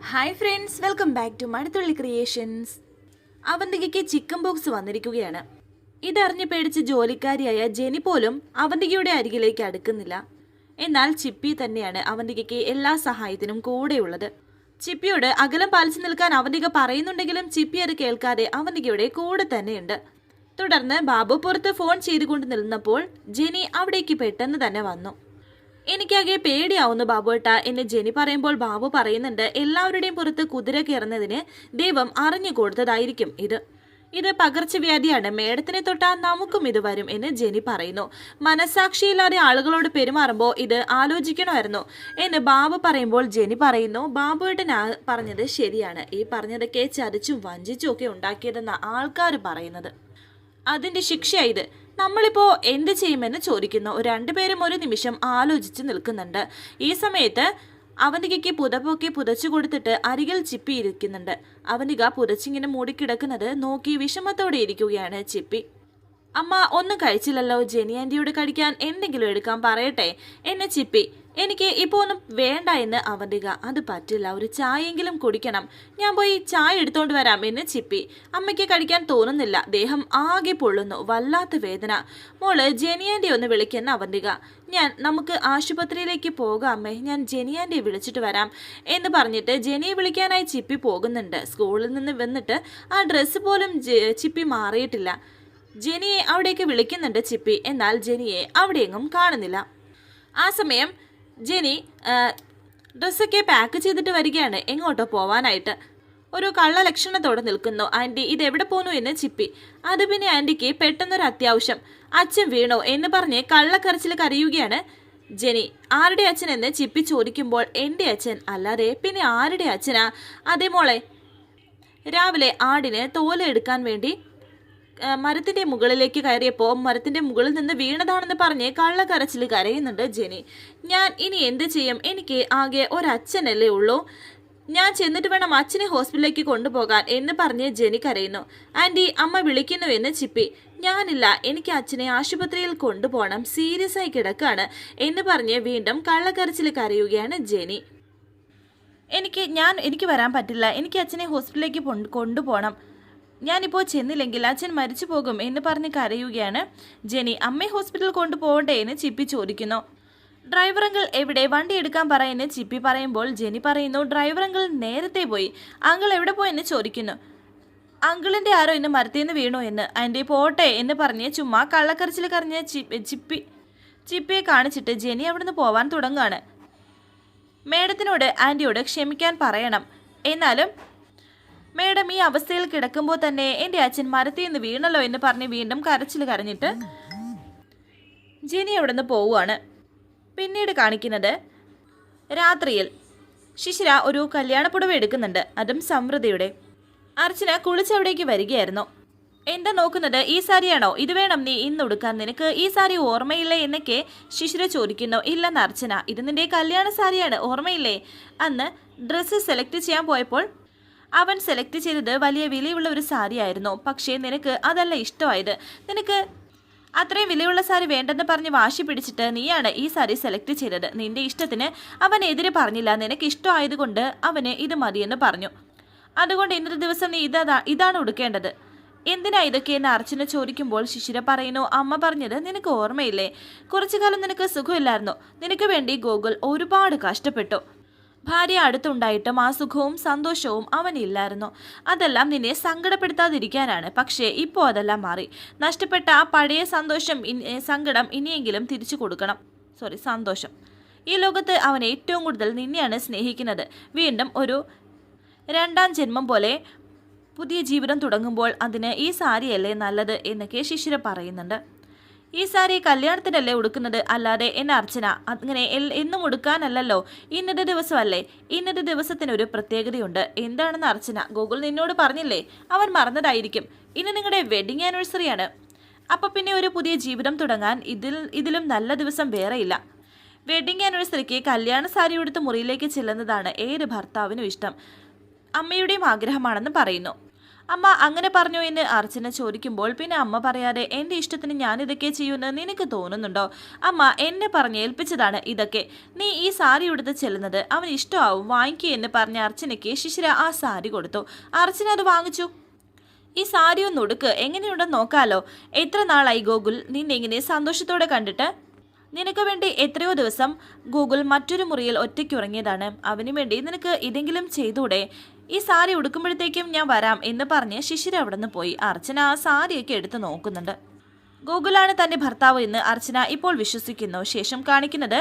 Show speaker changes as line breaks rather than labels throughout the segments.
Hi friends, welcome back to Mazhathulli creations. അവന്തികയ്ക്ക് chicken box വന്നിരിക്കുകയാണ്. ഇതറിഞ്ഞ് പേടിച്ച് ജോലിക്കാരിയായ ജെനി പോലും അവന്തികയുടെ അരികിലേക്ക് അടുക്കുന്നില്ല. എന്നാൽ ചിപ്പി തന്നെയാണ് അവന്തികയ്ക്ക് എല്ലാ സഹായത്തിനും കൂടെയുള്ളത്. ചിപ്പിയോട് അകലം പാലിച്ചു നിൽക്കാൻ അവന്തിക പറയുന്നുണ്ടെങ്കിലും ചിപ്പി അത് കേൾക്കാതെ അവന്തികയുടെ കൂടെ തന്നെയുണ്ട്. തുടർന്ന് ബാബു പുറത്ത് ഫോൺ ചെയ്തുകൊണ്ട് നിന്നപ്പോൾ ജെനി അവിടേക്ക് പെട്ടെന്ന് തന്നെ വന്നു. എനിക്കാകെ പേടിയാവുന്നു ബാബുവേട്ട എന്ന് ജെനി പറയുമ്പോൾ ബാബു പറയുന്നുണ്ട്, എല്ലാവരുടെയും പുറത്ത് കുതിര കയറുന്നതിന് ദൈവം അറിഞ്ഞു കൊടുത്തതായിരിക്കും ഇത് പകർച്ചവ്യാധിയാണ്, മേഡത്തിനെ തൊട്ടാൽ നമുക്കും ഇത് വരും എന്ന് ജെനി പറയുന്നു. മനസാക്ഷിയില്ലാതെ ആളുകളോട് പെരുമാറുമ്പോൾ ഇത് ആലോചിക്കണമായിരുന്നു എന്ന് ബാബു പറയുമ്പോൾ ജെനി പറയുന്നു, ബാബുവേട്ടൻ പറഞ്ഞത് ശരിയാണ്, ഈ പറഞ്ഞതൊക്കെ ചതിച്ചും വഞ്ചിച്ചും ഒക്കെ ഉണ്ടാക്കിയതെന്ന ആൾക്കാർ പറയുന്നത്. അതിന്റെ ശിക്ഷയായത്. നമ്മളിപ്പോ എന്ത് ചെയ്യുമെന്ന് ചോദിക്കുന്നു. രണ്ടുപേരും ഒരു നിമിഷം ആലോചിച്ച് നിൽക്കുന്നുണ്ട്. ഈ സമയത്ത് അവന്തികയ്ക്ക് പുതപ്പൊക്കെ പുതച്ചു കൊടുത്തിട്ട് അരികിൽ ചിപ്പി ഇരിക്കുന്നുണ്ട്. അവന്തിക പുതച്ചിങ്ങനെ മൂടിക്കിടക്കുന്നത് നോക്കി വിഷമത്തോടെ ഇരിക്കുകയാണ് ചിപ്പി. അമ്മ ഒന്നും കഴിച്ചില്ലല്ലോ, ജെനി ആന്റിയോട് കഴിക്കാൻ എന്തെങ്കിലും എടുക്കാൻ പറയട്ടെ എന്നെ ചിപ്പി. എനിക്ക് ഇപ്പോൾ ഒന്നും വേണ്ട എന്ന് അവന്തിക. അത് പറ്റില്ല, ഒരു ചായയെങ്കിലും കുടിക്കണം, ഞാൻ പോയി ചായ എടുത്തോണ്ട് വരാം എന്ന് ചിപ്പി. അമ്മയ്ക്ക് കഴിക്കാൻ തോന്നുന്നില്ല, ദേഹം ആകെ പൊള്ളുന്നു, വല്ലാത്ത വേദന. മോള് ജെനിയാൻ്റെ ഒന്ന് വിളിക്കുന്ന അവന്തിക. നമുക്ക് ആശുപത്രിയിലേക്ക് പോകാം അമ്മേ, ഞാൻ ജെനിയാൻ്റെ വിളിച്ചിട്ട് വരാം എന്ന് പറഞ്ഞിട്ട് ജെനിയെ വിളിക്കാനായി ചിപ്പി പോകുന്നുണ്ട്. സ്കൂളിൽ നിന്ന് വന്നിട്ട് ആ ഡ്രസ്സ് പോലും ചിപ്പി മാറിയിട്ടില്ല. ജെനിയെ അവിടേക്ക് വിളിക്കുന്നുണ്ട് ചിപ്പി. എന്നാൽ ജെനിയെ അവിടെയെങ്ങും കാണുന്നില്ല. ആ സമയം ജെനി ഡ്രസ്സൊക്കെ പാക്ക് ചെയ്തിട്ട് വരികയാണ് എങ്ങോട്ടോ പോവാനായിട്ട്. ഒരു കള്ള ലക്ഷണത്തോടെ നിൽക്കുന്നു. ആൻറ്റി ഇതെവിടെ പോന്നു എന്ന് ചിപ്പി. അത് പിന്നെ ആൻറ്റിക്ക് പെട്ടെന്നൊരു അത്യാവശ്യം, അച്ഛൻ വീണോ എന്ന് പറഞ്ഞ് കള്ളക്കരച്ചിൽ കരയുകയാണ് ജെനി. ആരുടെ അച്ഛൻ എന്ന് ചിപ്പി ചോദിക്കുമ്പോൾ എൻ്റെ അച്ഛൻ അല്ലാതെ പിന്നെ ആരുടെ അച്ഛനാ? അതേ മോളെ, രാവിലെ ആടിന് തോലെടുക്കാൻ വേണ്ടി മരത്തിന്റെ മുകളിലേക്ക് കയറിയപ്പോൾ മരത്തിന്റെ മുകളിൽ നിന്ന് വീണതാണെന്ന് പറഞ്ഞ് കള്ളക്കരച്ചിൽ കരയുന്നുണ്ട് ജെനി. ഞാൻ ഇനി എന്ത് ചെയ്യും, എനിക്ക് ആകെ ഒരച്ഛനല്ലേ ഉള്ളൂ, ഞാൻ ചെന്നിട്ട് വേണം അച്ഛനെ ഹോസ്പിറ്റലിലേക്ക് കൊണ്ടുപോകാൻ എന്ന് പറഞ്ഞ് ജെനി കരയുന്നു. ആൻറ്റി അമ്മ വിളിക്കുന്നു എന്ന് ചിപ്പി. ഞാനില്ല, എനിക്ക് അച്ഛനെ ആശുപത്രിയിൽ കൊണ്ടുപോകണം, സീരിയസ് ആയി കിടക്കാണ് എന്ന് പറഞ്ഞ് വീണ്ടും കള്ളക്കരച്ചിൽ കരയുകയാണ് ജെനി. എനിക്ക് വരാൻ പറ്റില്ല, എനിക്ക് അച്ഛനെ ഹോസ്പിറ്റലിലേക്ക് കൊണ്ടുപോകണം, ഞാനിപ്പോൾ ചെന്നില്ലെങ്കിൽ അച്ഛൻ മരിച്ചു പോകും എന്ന് പറഞ്ഞ് കരയുകയാണ് ജെനി. അമ്മയെ ഹോസ്പിറ്റലിൽ കൊണ്ടുപോകണ്ടേ എന്ന് ചിപ്പി ചോദിക്കുന്നു. ഡ്രൈവർ അങ്കിൾ എവിടെ, വണ്ടി എടുക്കാൻ പറയുന്നു ചിപ്പി പറയുമ്പോൾ ജെനി പറയുന്നു, ഡ്രൈവർ അങ്കിൾ നേരത്തെ പോയി. അങ്കിൾ എവിടെ പോയെന്ന് ചോദിക്കുന്നു. അങ്കിളിൻ്റെ ആരോ ഇന്ന് മരത്തിൽ നിന്ന് വീണു എന്ന്. ആൻറ്റി പോട്ടെ എന്ന് പറഞ്ഞ് ചുമ്മാ കള്ളക്കരച്ചിൽ കരഞ്ഞ ചിപ്പിയെ കാണിച്ചിട്ട് ജെനി അവിടെ നിന്ന് പോവാൻ തുടങ്ങുകയാണ്. മേഡത്തിനോട് ആൻറ്റിയോട് ക്ഷമിക്കാൻ പറയണം, എന്നാലും മേഡം ഈ അവസ്ഥയിൽ കിടക്കുമ്പോൾ തന്നെ എൻ്റെ അച്ഛൻ മരത്തിൽ നിന്ന് വീണല്ലോ എന്ന് പറഞ്ഞ് വീണ്ടും കരച്ചിൽ കരഞ്ഞിട്ട് ജെനി അവിടെ നിന്ന് പോവുകയാണ്. പിന്നീട് കാണിക്കുന്നത് രാത്രിയിൽ ശിശിര ഒരു കല്യാണപ്പുടവ എടുക്കുന്നുണ്ട്, അതും സമൃദ്ധിയുടെ. അർച്ചന കുളിച്ചവിടേക്ക് വരികയായിരുന്നു. എന്താ നോക്കുന്നത്, ഈ സാരിയാണോ, ഇത് വേണം നീ ഇന്ന് ഉടുക്കാൻ, നിനക്ക് ഈ സാരി ഓർമ്മയില്ലേ എന്നൊക്കെ ശിശിര ചോദിക്കുന്നു. ഇല്ലെന്ന് അർച്ചന, ഇത് നിന്റെ കല്യാണ സാരിയാണ്, ഓർമ്മയില്ലേ? അന്ന് ഡ്രസ്സ് സെലക്ട് ചെയ്യാൻ പോയപ്പോൾ അവൻ സെലക്ട് ചെയ്തത് വലിയ വിലയുള്ള ഒരു സാരി ആയിരുന്നു, പക്ഷേ നിനക്ക് അതല്ല ഇഷ്ടമായത്, നിനക്ക് അത്രയും വിലയുള്ള സാരി വേണ്ടെന്ന് പറഞ്ഞ് വാശി പിടിച്ചിട്ട് നീയാണ് ഈ സാരി സെലക്ട് ചെയ്തത്. നിന്റെ ഇഷ്ടത്തിന് അവൻ എതിരെ പറഞ്ഞില്ല, നിനക്ക് ഇഷ്ടമായതുകൊണ്ട് അവന് ഇത് മതിയെന്ന് പറഞ്ഞു. അതുകൊണ്ട് ഇന്നത്തെ ദിവസം നീ ഇതാണ് ഉടുക്കേണ്ടത്. എന്തിനാ ഇതൊക്കെ എന്ന് അർച്ചന ചോദിക്കുമ്പോൾ ശിശിര പറയുന്നു, അമ്മ പറഞ്ഞത് നിനക്ക് ഓർമ്മയില്ലേ, കുറച്ചു കാലം നിനക്ക് സുഖമില്ലായിരുന്നു, നിനക്ക് വേണ്ടി ഗോകുൽ ഒരുപാട് കഷ്ടപ്പെട്ടു, ഭാര്യ അടുത്തുണ്ടായിട്ടും ആ സുഖവും സന്തോഷവും അവനില്ലായിരുന്നു. അതെല്ലാം നിന്നെ സങ്കടപ്പെടുത്താതിരിക്കാനാണ്. പക്ഷേ ഇപ്പോൾ അതെല്ലാം മാറി, നഷ്ടപ്പെട്ട ആ പഴയ സങ്കടം ഇനിയെങ്കിലും തിരിച്ചു കൊടുക്കണം. സന്തോഷം. ഈ ലോകത്ത് അവൻ ഏറ്റവും കൂടുതൽ നിന്നെയാണ് സ്നേഹിക്കുന്നത്. വീണ്ടും ഒരു രണ്ടാം ജന്മം പോലെ പുതിയ ജീവിതം തുടങ്ങുമ്പോൾ അതിന് ഈ സാരിയല്ലേ നല്ലത് എന്നൊക്കെ ശിശിര പറയുന്നുണ്ട്. ഈ സാരി കല്യാണത്തിനല്ലേ ഉടുക്കുന്നത്, അല്ലാതെ എന്നെ അർച്ചന അങ്ങനെ എന്നും ഉടുക്കാനല്ലല്ലോ, ഇന്നത്തെ ദിവസമല്ലേ, ഇന്നത്തെ ദിവസത്തിനൊരു പ്രത്യേകതയുണ്ട്. എന്താണെന്ന് അർച്ചന, ഗോകുൽ നിന്നോട് പറഞ്ഞില്ലേ, അവൻ മറന്നതായിരിക്കും. ഇന്ന് നിങ്ങളുടെ വെഡിങ് ആനിവേഴ്സറിയാണ്, അപ്പം പിന്നെ ഒരു പുതിയ ജീവിതം തുടങ്ങാൻ ഇതിലും നല്ല ദിവസം വേറെയില്ല. വെഡിങ് ആനിവേഴ്സറിക്ക് കല്യാണ സാരി ഉടുത്ത് മുറിയിലേക്ക് ചെല്ലുന്നതാണ് ഏത് ഭർത്താവിനും ഇഷ്ടം, അമ്മയുടെയും ആഗ്രഹമാണെന്ന് പറയുന്നു. അമ്മ അങ്ങനെ പറഞ്ഞു എന്ന് അർച്ചന ചോദിക്കുമ്പോൾ പിന്നെ അമ്മ പറയാതെ എൻ്റെ ഇഷ്ടത്തിന് ഞാനിതൊക്കെ ചെയ്യുമെന്ന് നിനക്ക് തോന്നുന്നുണ്ടോ? അമ്മ എന്നെ പറഞ്ഞ് ഏൽപ്പിച്ചതാണ് ഇതൊക്കെ. നീ ഈ സാരി ഉടുത്ത് ചെല്ലുന്നത് അവന് ഇഷ്ടമാവും, വാങ്ങിക്കുക എന്ന് പറഞ്ഞ അർച്ചനയ്ക്ക് ശിശിര ആ സാരി കൊടുത്തു. അർച്ചന അത് വാങ്ങിച്ചു. ഈ സാരി ഒന്ന് ഉടുക്ക്, എങ്ങനെയുണ്ടെന്ന് നോക്കാലോ. എത്ര നാളായി ഗോകുൽ നിന്നെ ഇങ്ങനെ സന്തോഷത്തോടെ കണ്ടിട്ട്? നിനക്ക് വേണ്ടി എത്രയോ ദിവസം ഗൂഗിൾ മറ്റൊരു മുറിയിൽ ഒറ്റയ്ക്ക് ഉറങ്ങിയതാണ്. അവന് വേണ്ടി നിനക്ക് ഇതെങ്കിലും ചെയ്തൂടെ? ഈ സാരി ഉടുക്കുമ്പോഴത്തേക്കും ഞാൻ വരാം എന്ന് പറഞ്ഞ് ശിശിര അവിടെ നിന്ന് പോയി. അർച്ചന ആ സാരിയൊക്കെ എടുത്ത് നോക്കുന്നുണ്ട്. ഗൂഗിളാണ് തന്റെ ഭർത്താവ് എന്ന് അർച്ചന ഇപ്പോൾ വിശ്വസിക്കുന്നു. ശേഷം കാണിക്കുന്നത്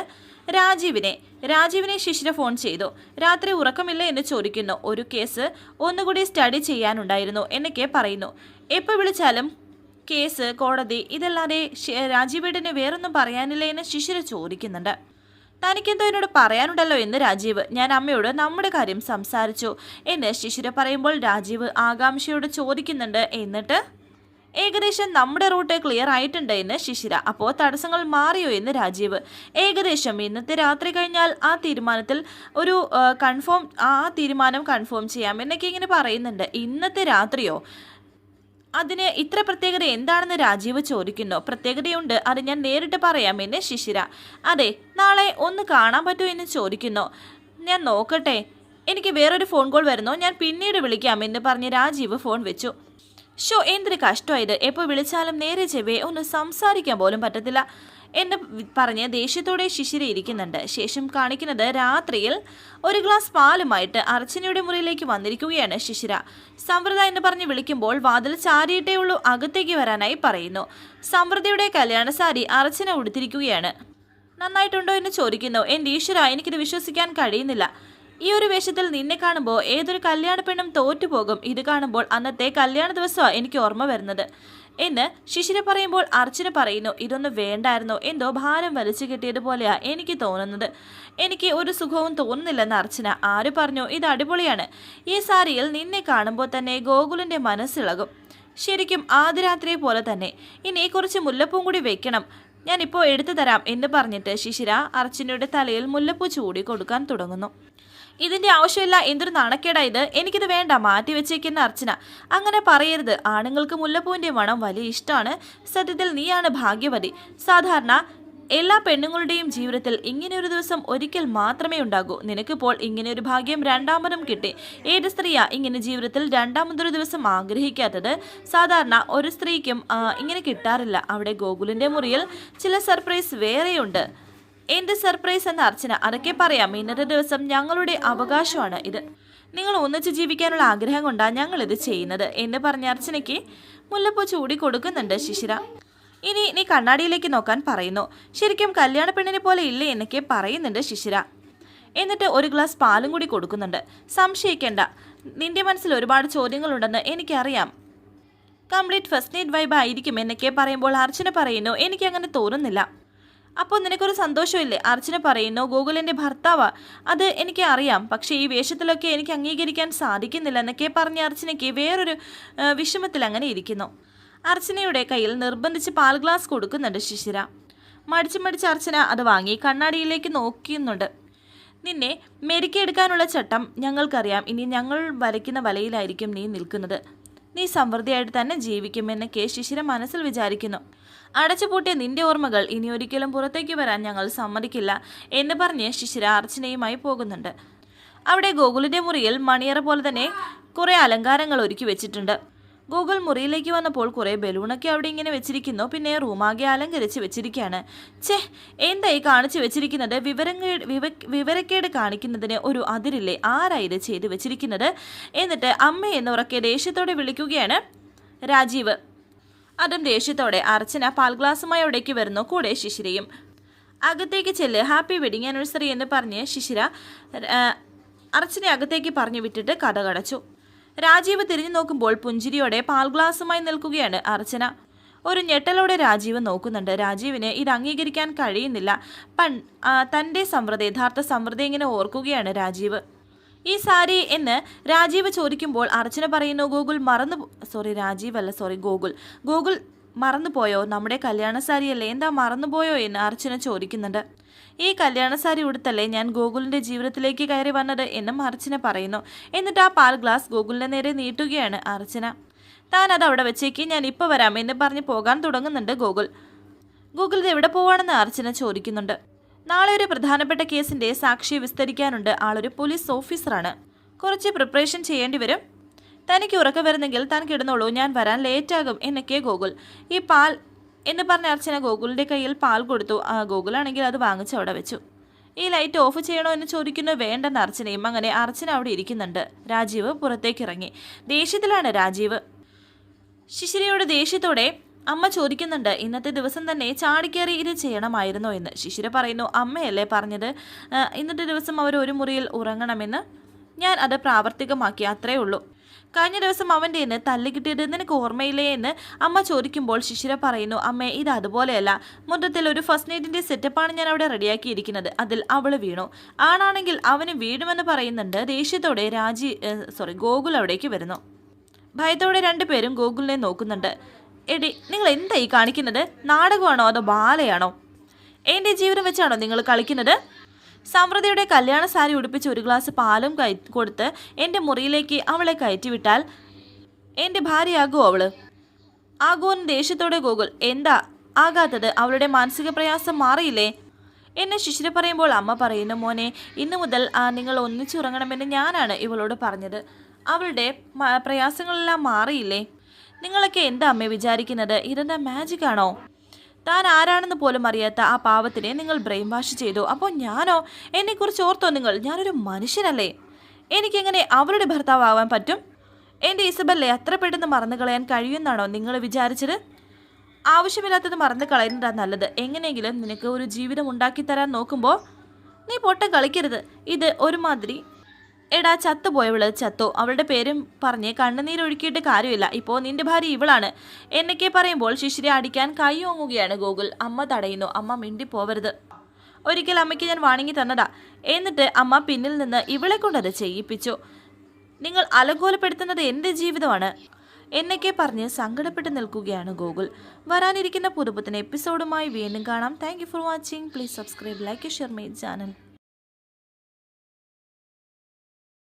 രാജീവിനെ ശിശിര ഫോൺ ചെയ്തു. രാത്രി ഉറക്കമില്ല എന്ന് ചോദിക്കുന്നു. ഒരു കേസ് ഒന്നുകൂടി സ്റ്റഡി ചെയ്യാനുണ്ടായിരുന്നു എന്നൊക്കെ പറയുന്നു. എപ്പോൾ വിളിച്ചാലും കേസ്, കോടതി ഇതല്ലാതെ രാജീവേട്ടന് വേറൊന്നും പറയാനില്ല എന്ന് ശിശിര ചോദിക്കുന്നുണ്ട്. തനിക്കെന്തോ എന്നോട് പറയാനുണ്ടല്ലോ എന്ന് രാജീവ്. ഞാൻ അമ്മയോട് നമ്മുടെ കാര്യം സംസാരിച്ചു എന്ന് ശിശിര പറയുമ്പോൾ രാജീവ് ആകാംക്ഷയോട് ചോദിക്കുന്നുണ്ട്. എന്നിട്ട് ഏകദേശം നമ്മുടെ റൂട്ട് ക്ലിയർ ആയിട്ടുണ്ട് എന്ന് ശിശിര. അപ്പോൾ തടസ്സങ്ങൾ മാറിയോ എന്ന് രാജീവ്. ഏകദേശം ഇന്നത്തെ രാത്രി കഴിഞ്ഞാൽ ആ തീരുമാനത്തിൽ ഒരു തീരുമാനം കൺഫേം ചെയ്യാം എന്നൊക്കെ ഇങ്ങനെ പറയുന്നുണ്ട്. ഇന്നത്തെ രാത്രിയോ? അതിന് ഇത്ര പ്രത്യേകത എന്താണെന്ന് രാജീവ് ചോദിക്കുന്നു. പ്രത്യേകതയുണ്ട്, അത് ഞാൻ നേരിട്ട് പറയാമെന്ന് ശിശിര. അതെ, നാളെ ഒന്ന് കാണാൻ പറ്റുമോ എന്ന് ചോദിക്കുന്നു. ഞാൻ നോക്കട്ടെ, എനിക്ക് വേറൊരു ഫോൺ കോൾ വരുന്നു, ഞാൻ പിന്നീട് വിളിക്കാം എന്ന് പറഞ്ഞ് രാജീവ് ഫോൺ വെച്ചു. എന്തൊരു കഷ്ടമായത്, എപ്പോൾ വിളിച്ചാലും നേരെ ചെവ്വേ ഒന്ന് സംസാരിക്കാൻ പോലും പറ്റത്തില്ല എന്ന് പറഞ്ഞ് ദേഷ്യത്തോടെ ശിശിര ഇരിക്കുന്നുണ്ട്. ശേഷം കാണിക്കുന്നത് രാത്രിയിൽ ഒരു ഗ്ലാസ് പാലുമായിട്ട് അർച്ചനയുടെ മുറിയിലേക്ക് വന്നിരിക്കുകയാണ് ശിശിര. സമൃദ്ധ എന്ന് പറഞ്ഞ് വിളിക്കുമ്പോൾ വാതിൽ ചാരിയിട്ടേ ഉള്ളൂ അകത്തേക്ക് വരാനായി പറയുന്നു. സമൃദ്ധയുടെ കല്യാണ സാരി അർച്ചന ഉടുത്തിരിക്കുകയാണ്. നന്നായിട്ടുണ്ടോ എന്ന് ചോദിക്കുന്നു. എൻ്റെ ഈശ്വര, എനിക്കിത് വിശ്വസിക്കാൻ കഴിയുന്നില്ല. ഈ ഒരു വേഷത്തിൽ നിന്നെ കാണുമ്പോൾ ഏതൊരു കല്യാണ പെണ്ണും തോറ്റുപോകും. ഇത് കാണുമ്പോൾ അന്നത്തെ കല്യാണ ദിവസമാണ് എനിക്ക് ഓർമ്മ വരുന്നത് എന്ന് ശിശിര പറയുമ്പോൾ അർച്ചന പറയുന്നു. ഇതൊന്നും വേണ്ടായിരുന്നു, എന്തോ ഭാരം വലിച്ചു കിട്ടിയതുപോലെയാ എനിക്ക് തോന്നുന്നത്. എനിക്ക് ഒരു സുഖവും തോന്നുന്നില്ലെന്ന് അർച്ചന. ആര് പറഞ്ഞു? ഇത് അടിപൊളിയാണ്. ഈ സാരിയിൽ നിന്നെ കാണുമ്പോൾ തന്നെ ഗോകുലിൻ്റെ മനസ്സിളകും. ശരിക്കും ആദ്യ രാത്രിയെ പോലെ തന്നെ. ഇനി കുറച്ച് മുല്ലപ്പൂവും കൂടി വെക്കണം, ഞാനിപ്പോൾ എടുത്തു തരാം എന്ന് പറഞ്ഞിട്ട് ശിശിര അർച്ചനയുടെ തലയിൽ മുല്ലപ്പൂ ചൂടി കൊടുക്കാൻ തുടങ്ങുന്നു. ഇതിൻ്റെ ആവശ്യമില്ല, എന്തൊരു നാണക്കേടാ ഇത്, എനിക്കിത് വേണ്ട, മാറ്റി വെച്ചേക്കുന്ന അർച്ചന. അങ്ങനെ പറയരുത്, ആണുങ്ങൾക്ക് മുല്ലപ്പൂവിൻ്റെ മണം വലിയ ഇഷ്ടമാണ്. സത്യത്തിൽ നീയാണ് ഭാഗ്യവതി. സാധാരണ എല്ലാ പെണ്ണുങ്ങളുടെയും ജീവിതത്തിൽ ഇങ്ങനെയൊരു ദിവസം ഒരിക്കൽ മാത്രമേ ഉണ്ടാകൂ. നിനക്കിപ്പോൾ ഇങ്ങനെയൊരു ഭാഗ്യം രണ്ടാമതും കിട്ടി. ഏത് സ്ത്രീയാ ഇങ്ങനെ ജീവിതത്തിൽ രണ്ടാമതൊരു ദിവസം ആഗ്രഹിക്കാത്തത്? സാധാരണ ഒരു സ്ത്രീക്കും ഇങ്ങനെ കിട്ടാറില്ല. അവിടെ ഗോകുലിൻ്റെ മുറിയിൽ ചില സർപ്രൈസ് വേറെയുണ്ട്. എന്ത് സർപ്രൈസ് എന്ന അർച്ചന? അതൊക്കെ പറയാം, ഇന്നത്തെ ദിവസം ഞങ്ങളുടെ അവകാശമാണ് ഇത്. നിങ്ങൾ ഒന്നിച്ച് ജീവിക്കാനുള്ള ആഗ്രഹം കൊണ്ടാണ് ഞങ്ങളിത് ചെയ്യുന്നത് എന്ന് പറഞ്ഞ അർച്ചനയ്ക്ക് മുല്ലപ്പൂ ചൂടി കൊടുക്കുന്നുണ്ട് ശിശിര. ഇനി നീ കണ്ണാടിയിലേക്ക് നോക്കാൻ പറയുന്നു. ശരിക്കും കല്യാണ പെണ്ണിനെ പോലെ ഇല്ലേ എന്നൊക്കെ പറയുന്നുണ്ട് ശിശിര. എന്നിട്ട് ഒരു ഗ്ലാസ് പാലും കൂടി കൊടുക്കുന്നുണ്ട്. സംശയിക്കേണ്ട, നിന്റെ മനസ്സിൽ ഒരുപാട് ചോദ്യങ്ങളുണ്ടെന്ന് എനിക്കറിയാം. കംപ്ലീറ്റ് ഫസ്റ്റ് നൈറ്റ് വൈബ് ആയിരിക്കും എന്നൊക്കെ പറയുമ്പോൾ അർച്ചന പറയുന്നു, എനിക്കങ്ങനെ തോന്നുന്നില്ല. അപ്പോൾ നിനക്കൊരു സന്തോഷമില്ലേ? അർച്ചന പറയുന്നു, ഗോകുലിൻ്റെ ഭർത്താവാ, അത് എനിക്ക് അറിയാം, പക്ഷേ ഈ വേഷത്തിലൊക്കെ എനിക്ക് അംഗീകരിക്കാൻ സാധിക്കുന്നില്ല എന്നൊക്കെ പറഞ്ഞ അർച്ചനയ്ക്ക് വേറൊരു വിഷമത്തിൽ അങ്ങനെ ഇരിക്കുന്നു. അർച്ചനയുടെ കയ്യിൽ നിർബന്ധിച്ച് പാൽ ഗ്ലാസ് കൊടുക്കുന്നുണ്ട് ശിശിര. മടിച്ച് അർച്ചന അത് വാങ്ങി കണ്ണാടിയിലേക്ക് നോക്കുന്നുണ്ട്. നിന്നെ മെരുക്കിയെടുക്കാനുള്ള ചട്ടം ഞങ്ങൾക്കറിയാം. ഇനി ഞങ്ങൾ വരയ്ക്കുന്ന വലയിലായിരിക്കും നീ നിൽക്കുന്നത്. നീ സമൃദ്ധിയായിട്ട് തന്നെ ജീവിക്കുമെന്നൊക്കെ ശിശിര മനസ്സിൽ വിചാരിക്കുന്നു. അടച്ചുപൂട്ടിയ നിന്റെ ഓർമ്മകൾ ഇനി ഒരിക്കലും പുറത്തേക്ക് വരാൻ ഞങ്ങൾ സമ്മതിക്കില്ല എന്ന് പറഞ്ഞ് ശിശിര അർച്ചനയുമായി പോകുന്നുണ്ട്. അവിടെ ഗോകുലിൻ്റെ മുറിയിൽ മണിയറ പോലെ തന്നെ കുറേ അലങ്കാരങ്ങൾ ഒരുക്കി വെച്ചിട്ടുണ്ട്. ഗൂഗിൾ മുറിയിലേക്ക് വന്നപ്പോൾ കുറേ ബലൂണൊക്കെ അവിടെ ഇങ്ങനെ വെച്ചിരിക്കുന്നു. പിന്നെ റൂമാകെ അലങ്കരിച്ച് വെച്ചിരിക്കുകയാണ്. എന്തായി കാണിച്ചു വെച്ചിരിക്കുന്നത്? വിവരക്കേട് കാണിക്കുന്നതിന് ഒരു അതിരില്ലേ? ആരാ ഇത് ചെയ്ത് വെച്ചിരിക്കുന്നത്? എന്നിട്ട് അമ്മ എന്നുറക്കെ ദേഷ്യത്തോടെ വിളിക്കുകയാണ് രാജീവ്. അതും ദേഷ്യത്തോടെ അർച്ചന പാൽ ഗ്ലാസുമായി അവിടേക്ക് വരുന്നു, കൂടെ ശിശിരയും. അകത്തേക്ക് ചെല്ല്, ഹാപ്പി വെഡിങ് ആനിവേഴ്സറി എന്ന് പറഞ്ഞ് ശിശിര അർച്ചനെ അകത്തേക്ക് പറഞ്ഞു വിട്ടിട്ട് കഥ കടച്ചു. രാജീവ് തിരിഞ്ഞു നോക്കുമ്പോൾ പുഞ്ചിരിയോടെ പാൽ ഗ്ലാസുമായി നിൽക്കുകയാണ് അർച്ചന. ഒരു ഞെട്ടലോടെ രാജീവ് നോക്കുന്നുണ്ട്. രാജീവിന് ഇത് അംഗീകരിക്കാൻ കഴിയുന്നില്ല. തൻ്റെ യഥാർത്ഥ സമൃദ്ധി ഇങ്ങനെ ഓർക്കുകയാണ് രാജീവ്. ഈ സാരി എന്ന് രാജീവ് ചോദിക്കുമ്പോൾ അർച്ചന പറയുന്നു, ഗൂഗിൾ മറന്നുപോയോ? നമ്മുടെ കല്യാണ സാരിയല്ലേ, എന്താ മറന്നുപോയോ എന്ന് അർച്ചന ചോദിക്കുന്നുണ്ട്. ഈ കല്യാണ സാരി ഉടുത്തല്ലേ ഞാൻ ഗോകുലിന്റെ ജീവിതത്തിലേക്ക് കയറി വന്നത് എന്നും അർച്ചന പറയുന്നു. എന്നിട്ട് ആ പാൽ ഗ്ലാസ് ഗോകുലിന്റെ നേരെ നീട്ടുകയാണ് അർച്ചന. താൻ അത് അവിടെ വെച്ചേക്ക്, ഞാൻ ഇപ്പോൾ വരാം എന്ന് പറഞ്ഞ് പോകാൻ തുടങ്ങുന്നുണ്ട് ഗോകുൽ. ഗോകുൽ ഇത് എവിടെ പോവാണെന്ന് അർച്ചന ചോദിക്കുന്നുണ്ട്. നാളെ ഒരു പ്രധാനപ്പെട്ട കേസിന്റെ സാക്ഷിയെ വിസ്തരിക്കാനുണ്ട്. ആളൊരു പോലീസ് ഓഫീസറാണ്. കുറച്ച് പ്രിപ്പറേഷൻ ചെയ്യേണ്ടി വരും. തനിക്ക് ഉറക്കം വരുന്നെങ്കിൽ താൻ കിടന്നോളൂ, ഞാൻ വരാൻ ലേറ്റാകും എന്നൊക്കെ ഗോകുൽ. ഈ പാൽ എന്ന് പറഞ്ഞ അർച്ചന ഗോകുലിന്റെ കയ്യിൽ പാൽ കൊടുത്തു. ഗോകുലാണെങ്കിൽ അത് വാങ്ങിച്ച് അവിടെ വെച്ചു. ഈ ലൈറ്റ് ഓഫ് ചെയ്യണോ എന്ന് ചോദിക്കുന്നു. വേണ്ടെന്ന് അർച്ചനയും. അങ്ങനെ അർച്ചന അവിടെ ഇരിക്കുന്നുണ്ട്. രാജീവ് പുറത്തേക്ക് ഇറങ്ങി. ദേഷ്യത്തിലാണ് രാജീവ്. ശിശിരയോട് ദേഷ്യത്തോടെ അമ്മ ചോദിക്കുന്നുണ്ട്, ഇന്നത്തെ ദിവസം തന്നെ ചാടിക്കേറി ഇത് ചെയ്യണമായിരുന്നോ എന്ന്. ശിശിര പറയുന്നു, അമ്മയല്ലേ പറഞ്ഞത് ഇന്നത്തെ ദിവസം അവർ ഒരു മുറിയിൽ ഉറങ്ങണമെന്ന്. ഞാൻ അത് പ്രാവർത്തികമാക്കി, അത്രേ ഉള്ളൂ. കഴിഞ്ഞ ദിവസം അവൻ്റെ എന്ന് തല്ല് കിട്ടിയത് നിനക്ക് ഓർമ്മയില്ലേ എന്ന് അമ്മ ചോദിക്കുമ്പോൾ ശിശിര പറയുന്നു, അമ്മേ ഇത് അതുപോലെയല്ല. മൊത്തത്തിൽ ഒരു ഫസ്റ്റ് നൈറ്റിൻ്റെ സെറ്റപ്പാണ് ഞാൻ അവിടെ റെഡിയാക്കിയിരിക്കുന്നത്. അതിൽ അവൾ വീണു. ആണാണെങ്കിൽ അവന് വീഴുമെന്ന് പറയുന്നുണ്ട്. ദേഷ്യത്തോടെ ഗോകുൽ അവിടേക്ക് വരുന്നു. ഭയത്തോടെ രണ്ടുപേരും ഗോകുലിനെ നോക്കുന്നുണ്ട്. എടി, നിങ്ങൾ എന്തായി കാണിക്കുന്നത്? നാടകമാണോ അതോ ബാലയാണോ? എൻ്റെ ജീവിതം വെച്ചാണോ നിങ്ങൾ കളിക്കുന്നത്? സമൃദ്ധിയുടെ കല്യാണ സാരി ഉടുപ്പിച്ച് ഒരു ഗ്ലാസ് പാലും കൊടുത്ത് എൻ്റെ മുറിയിലേക്ക് അവളെ കയറ്റിവിട്ടാൽ എൻ്റെ ഭാര്യയാകുമോ അവള്? ആകുമെന്ന് ദേഷ്യത്തോടെ ഗോകുൽ. എന്താ ആകാത്തത്? അവളുടെ മാനസിക പ്രയാസം മാറിയില്ലേ എന്നെ ശിശിര പറയുമ്പോൾ അമ്മ പറയുന്നു, മോനെ ഇന്നു മുതൽ നിങ്ങൾ ഒന്നിച്ചുറങ്ങണമെന്ന് ഞാനാണ് ഇവളോട് പറഞ്ഞത്. അവളുടെ പ്രയാസങ്ങളെല്ലാം മാറിയില്ലേ? നിങ്ങളൊക്കെ എന്താ അമ്മ വിചാരിക്കുന്നത്? ഇതെന്താ മാജിക് ആണോ? താൻ ആരാണെന്ന് പോലും അറിയാത്ത ആ പാവത്തിനെ നിങ്ങൾ ബ്രെയിൻ വാഷ് ചെയ്തു. അപ്പോൾ ഞാനോ? എന്നെക്കുറിച്ച് ഓർത്തോ നിങ്ങൾ? ഞാനൊരു മനുഷ്യനല്ലേ? എനിക്കെങ്ങനെ അവളുടെ ഭർത്താവാൻ പറ്റും? എൻ്റെ ഇസബല്ലേ അത്ര പെട്ടെന്ന് മറന്നു കളയാൻ കഴിയുമെന്നാണോ നിങ്ങൾ വിചാരിച്ചത്? ആവശ്യമില്ലാത്തത് മറന്നു കളയുന്നതാ നല്ലത്. എങ്ങനെയെങ്കിലും നിനക്ക് ഒരു ജീവിതം ഉണ്ടാക്കി തരാൻ നോക്കുമ്പോൾ നീ പൊട്ടം കളിക്കരുത്. ഇത് ഒരുമാതിരി എടാ ചത്തുപോയവള് ചത്തോ, അവളുടെ പേരും പറഞ്ഞ് കണ്ണുനീരൊഴുക്കിയിട്ട് കാര്യമില്ല. ഇപ്പോൾ നിന്റെ ഭാര്യ ഇവളാണ് എന്നൊക്കെ പറയുമ്പോൾ ശിശിര അടിക്കാൻ കൈ ഓങ്ങുകയാണ് ഗോകുൽ. അമ്മ തടയുന്നു. അമ്മ മിണ്ടിപ്പോവരുത്. ഒരിക്കൽ അമ്മയ്ക്ക് ഞാൻ വാണിങ്ങി തന്നതാ. എന്നിട്ട് അമ്മ പിന്നിൽ നിന്ന് ഇവളെ കൊണ്ടത് ചെയ്യിപ്പിച്ചു. നിങ്ങൾ അലങ്കോലപ്പെടുത്തുന്നത് എൻ്റെ ജീവിതമാണ് എന്നൊക്കെ പറഞ്ഞ് സങ്കടപ്പെട്ട് നിൽക്കുകയാണ് ഗോകുൽ. വരാനിരിക്കുന്ന പുതുപുത്തൻ എപ്പിസോഡുമായി വീണ്ടും കാണാം. Thank you for watching. Please subscribe, like, share my channel.